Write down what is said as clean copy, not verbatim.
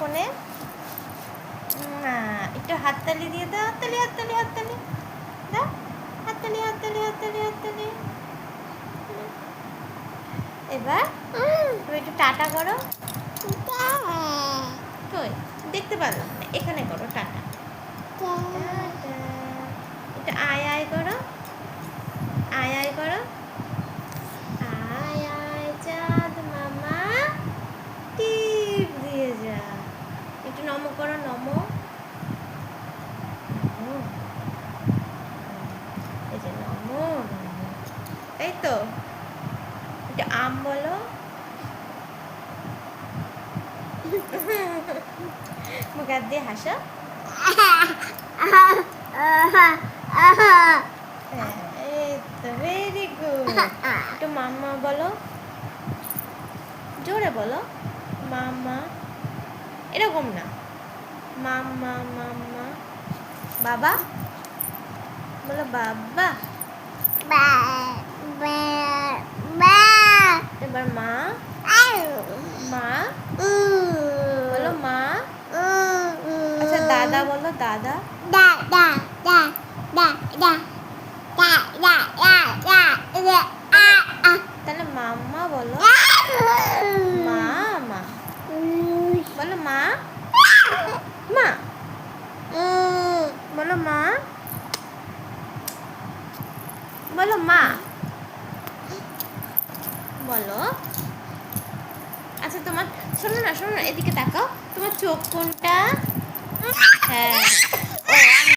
ফোনে? না, একটু হাততালি দিয়ে দাও। হাততালি হাততালি হাততালি দাও। হাততালি হাততালি হাততালি হাততালি। এবার তুমি একটু টাটা করো। কই দেখতে পারলাম না, এখানে করো টাটা। একটু আয় আয় করো। আয় আয় করো। আয় আয় চাঁদ মামা টিপ দিয়ে যা। একটু নমো করো, নমো। এই যে নমো নমো, তাই তো। একটু আম বলো। মুখ হাত দিয়ে হাসো। এই তো ভেরি গুড। একটু মাম্মা বলো, জোরে বলো। মাম্মা, এরকম না, মাম্মা মাম্মা। বাবা বলো, বাবা। এবার মা, মা বলো, মা। আচ্ছা দাদা বলো, দাদা। তাহলে মাম্মা বলো। মা মা বলো, মা মা বলো, মা বলো, মা বলো। আচ্ছা তোমার, শোনো না শোনো না, এদিকে তাকাও। তোমার চোখ কোনটা? হ্যাঁ